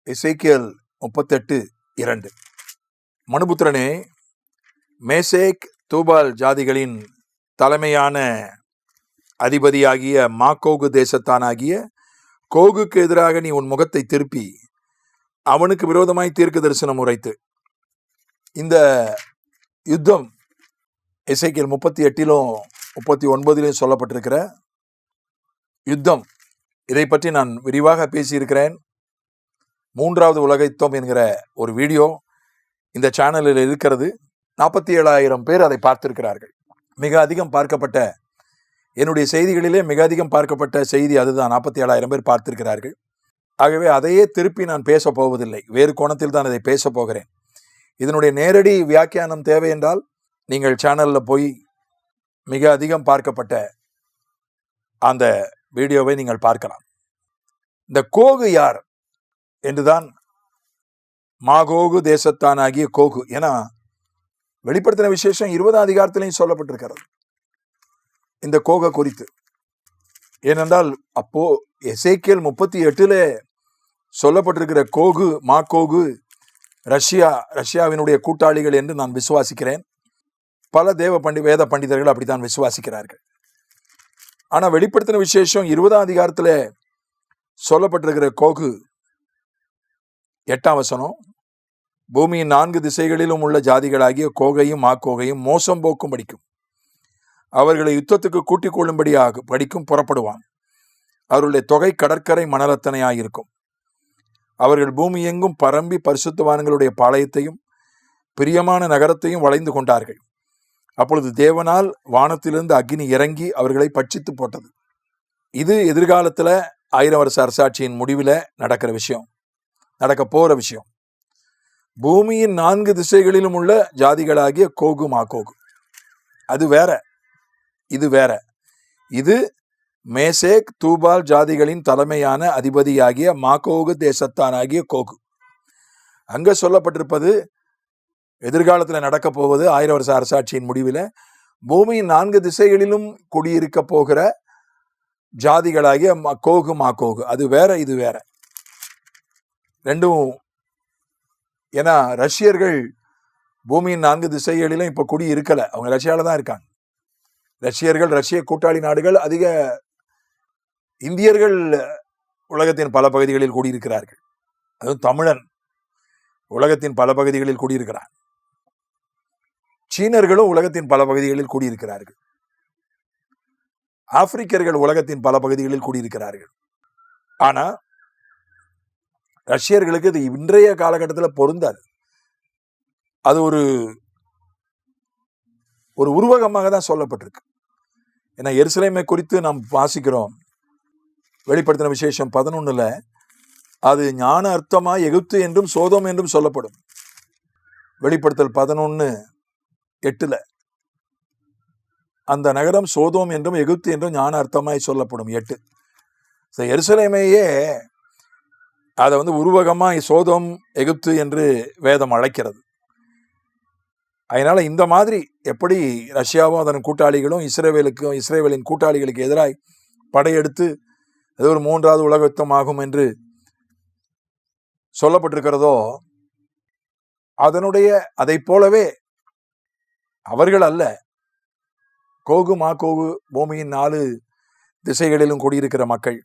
எசேக்கியேல் 38:2. மனுபுத்திரனே, Meshech Tubal ஜாதிகளின் தலைமையான அதிபதியாகிய Magog தேசத்தானாகிய கோகுக்கு எதிராக நீ உன் முகத்தை திருப்பி அவனுக்கு விரோதமாய் தீர்க்க தரிசனம் உரைத்து. இந்த யுத்தம் எசேக்கியேல் 38:39 சொல்லப்பட்டிருக்கிற யுத்தம். இதை பற்றி நான் விரிவாக பேசியிருக்கிறேன். 3வது உலக யுத்தம் என்கிற ஒரு வீடியோ இந்த சேனலில் இருக்கிறது. 47,000 பேர் அதை பார்த்திருக்கிறார்கள். மிக அதிகம் பார்க்கப்பட்ட என்னுடைய செய்திகளிலே மிக அதிகம் பார்க்கப்பட்ட செய்தி அதுதான். 47,000 பேர் பார்த்திருக்கிறார்கள். ஆகவே அதையே திருப்பி நான் பேச போவதில்லை. வேறு கோணத்தில் தான் இதை பேச போகிறேன். இதனுடைய நேரடி வியாக்கியானம் தேவை என்றால் நீங்கள் சேனலில் போய் மிக அதிகம் பார்க்கப்பட்ட அந்த வீடியோவை நீங்கள் பார்க்கலாம். இந்த கோகு யார் என்றுதான், மாகோகு தேசத்தானாகிய கோகு. ஏன்னா வெளிப்படுத்தின விசேஷம் 20ஆம் அதிகாரத்திலையும் சொல்லப்பட்டிருக்கிறது இந்த கோகை குறித்து. ஏனென்றால் அப்போ எசேக்கியேல் 38 சொல்லப்பட்டிருக்கிற கோகு, மாகோகு ரஷ்யாவினுடைய கூட்டாளிகள் என்று நான் விசுவாசிக்கிறேன். பல வேத பண்டிதர்கள் அப்படித்தான் விசுவாசிக்கிறார்கள். ஆனால் வெளிப்படுத்தின விசேஷம் 20ஆம் அதிகாரத்தில் சொல்லப்பட்டிருக்கிற கோகு 8ஆம் வசனம், பூமியின் 4 திசைகளிலும் உள்ள ஜாதிகளாகிய கோகையும் மாக்கோகையும் மோசம் போக்கும் படிக்கும், அவர்களை யுத்தத்துக்கு கூட்டிக் கொள்ளும்படி படிக்கும் புறப்படுவான். அவர்களுடைய தொகை கடற்கரை மணலத்தனையாயிருக்கும். அவர்கள் பூமி எங்கும் பரம்பி பரிசுத்தவான்களுடைய பாளையத்தையும் பிரியமான நகரத்தையும் வளைந்து கொண்டார்கள். அப்பொழுது தேவனால் வானத்திலிருந்து அக்கினி இறங்கி அவர்களை பட்சித்து போட்டது. இது எதிர்காலத்தில் 1000 வருஷ அரசாட்சியின் முடிவில் நடக்கிற விஷயம், நடக்க போகிற விஷயம். பூமியின் 4 திசைகளிலும் உள்ள ஜாதிகளாகிய கோகு மாகோகு அது வேற, இது வேற. இது மேசேக் தூபால் ஜாதிகளின் தலைமையான அதிபதியாகிய மாகோகு தேசத்தானாகிய கோகு. அங்க சொல்லப்பட்டிருப்பது எதிர்காலத்தில் நடக்க போவது 1000 வருஷ அரசாட்சியின் முடிவில் பூமியின் 4 திசைகளிலும் குடியிருக்க போகிற ஜாதிகளாகிய கோகு மாகோகு. அது வேற, இது வேற. ரெண்டும். ஏன்னா ரஷ்யர்கள் பூமியின் 4 திசைகளிலும் இப்போ குடி இருக்கலை. அவங்க ரஷ்யாவில் தான் இருக்காங்க. ரஷ்யர்கள், ரஷ்ய கூட்டாளி நாடுகள், அதிக இந்தியர்கள் உலகத்தின் பல பகுதிகளில் கூடியிருக்கிறார்கள். அதுவும் தமிழன் உலகத்தின் பல பகுதிகளில் கூடியிருக்கிறான். சீனர்களும் உலகத்தின் பல பகுதிகளில் கூடியிருக்கிறார்கள். ஆப்பிரிக்கர்கள் உலகத்தின் பல பகுதிகளில் கூடியிருக்கிறார்கள். ஆனா ரஷ்யர்களுக்கு இது இன்றைய காலகட்டத்தில் பொருந்தாது. அது ஒரு உருவகமாக தான் சொல்லப்பட்டிருக்கு. ஏன்னா எருசலேமை குறித்து நாம் வாசிக்கிறோம் வெளிப்படுத்தின விசேஷம் 11 அது ஞான அர்த்தமா எகிப்து என்றும் சோதோம் என்றும் சொல்லப்படும். வெளிப்படுத்தல் 11:8 அந்த நகரம் சோதோம் என்றும் எகிப்து என்றும் ஞான அர்த்தமாய் சொல்லப்படும். 8 எருசலேமையே அதை உருவகமாய் சோதோம் எகிப்து என்று வேதம் அழைக்கிறது. அதனால இந்த மாதிரி எப்படி ரஷ்யாவும் அதன் கூட்டாளிகளும் இஸ்ரேலின் கூட்டாளிகளுக்கு எதிராய் படையெடுத்து அது ஒரு 3வது உலக யுத்தம் ஆகும் என்று சொல்லப்பட்டிருக்கிறதோ, அதனுடைய அதை போலவே அவர்கள் அல்ல, கோகு மாகோகு பூமியின் 4 திசைகளிலும் குடியிருக்கிற மக்கள்.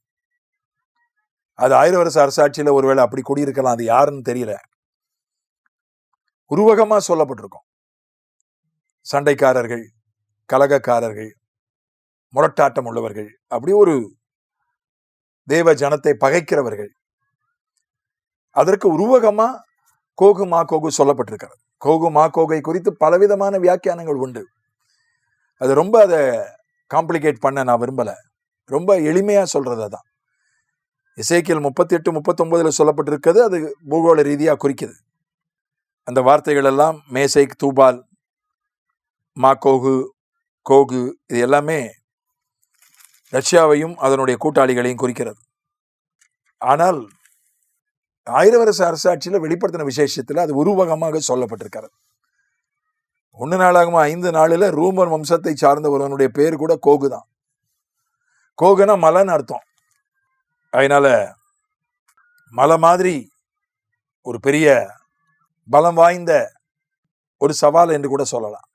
அது 1000 வருஷ அரசாட்சியில ஒருவேளை அப்படி குடியிருக்கலாம். அது யாருன்னு தெரியல. உருவகமா சொல்லப்பட்டிருக்கும். சண்டைக்காரர்கள், கலகக்காரர்கள், முரட்டாட்டம் உள்ளவர்கள், அப்படி ஒரு தேவ ஜனத்தை பகைக்கிறவர்கள். அதற்கு உருவகமா கோகு மாகோகு சொல்லப்பட்டிருக்கிறது. கோகு மாகோகை குறித்து பலவிதமான வியாக்கியானங்கள் உண்டு. அது ரொம்ப அதை காம்ப்ளிகேட் பண்ண நான் விரும்பல. ரொம்ப எளிமையா சொல்றது தான். எசேக்கியேல் 38:39 சொல்லப்பட்டிருக்கிறது. அது பூகோள ரீதியா குறிக்குது. அந்த வார்த்தைகள் எல்லாம் மேசேக் தூபால் மாகோகு கோகு இது எல்லாமே ரஷ்யாவையும் அதனுடைய கூட்டாளிகளையும் குறிக்கிறது. ஆனால் 1000 வருஷ அரசாட்சியில் வெளிப்படுத்தின விசேஷத்தில் அது உருவகமாக சொல்லப்பட்டிருக்கிறது. 1 நாளாகம 5:4 ரூமர் வம்சத்தை சார்ந்த ஒருவனுடைய பேர் கூட கோகு தான். கோகுனா மலைன்னு அர்த்தம். அதனால மலை மாதிரி ஒரு பெரிய பலம் வாய்ந்த ஒரு சவால் என்று கூட சொல்லலாம்.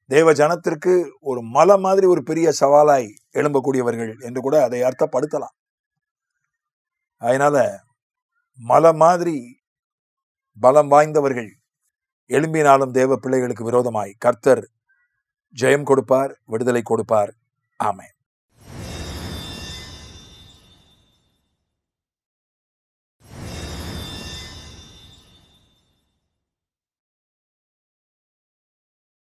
தேவ ஜனத்திற்கு ஒரு மலை மாதிரி ஒரு பெரிய சவாலாய் எழும்பக்கூடியவர்கள் என்று கூட அதை அர்த்தப்படுத்தலாம். அதனால மலை மாதிரி பலம் வாய்ந்தவர்கள் எழும்பினாலும் தேவ பிள்ளைகளுக்கு விரோதமாய் கர்த்தர் ஜெயம் கொடுப்பார், விடுதலை கொடுப்பார். ஆமென்.